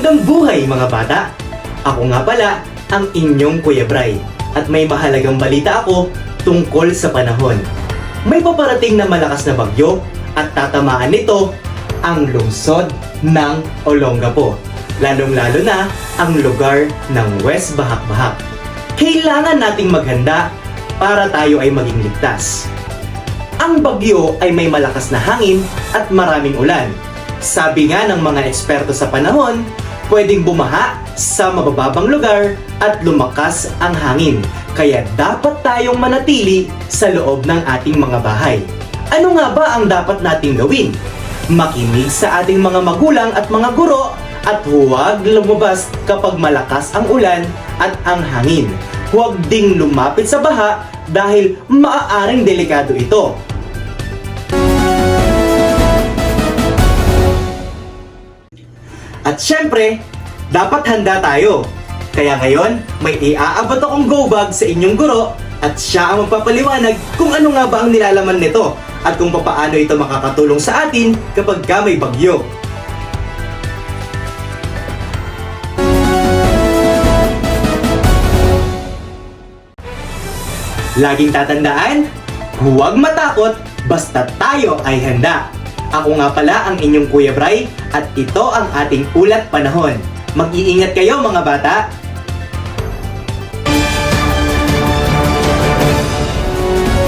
Magandang buhay mga bata! Ako nga pala ang inyong Kuya Bray at may mahalagang balita ako tungkol sa panahon. May paparating na malakas na bagyo at tatamaan nito ang lungsod ng Olongapo, lalong-lalo na ang lugar ng West Bahak-Bahak. Kailangan nating maghanda para tayo ay maging ligtas. Ang bagyo ay may malakas na hangin at maraming ulan. Sabi nga ng mga eksperto sa panahon, pwedeng bumaha sa mabababang lugar at lumakas ang hangin. Kaya dapat tayong manatili sa loob ng ating mga bahay. Ano nga ba ang dapat nating gawin? Makinig sa ating mga magulang at mga guro at huwag lumabas kapag malakas ang ulan at ang hangin. Huwag ding lumapit sa baha dahil maaaring delikado ito. At syempre, dapat handa tayo. Kaya ngayon, may iaabot akong go bag sa inyong guro at siya ang magpapaliwanag kung ano nga ba ang nilalaman nito at kung paano ito makakatulong sa atin kapag may bagyo. Laging tatandaan, huwag matakot basta tayo ay handa. Ako nga pala ang inyong Kuya Bray at ito ang ating ulat panahon. Mag-iingat kayo mga bata!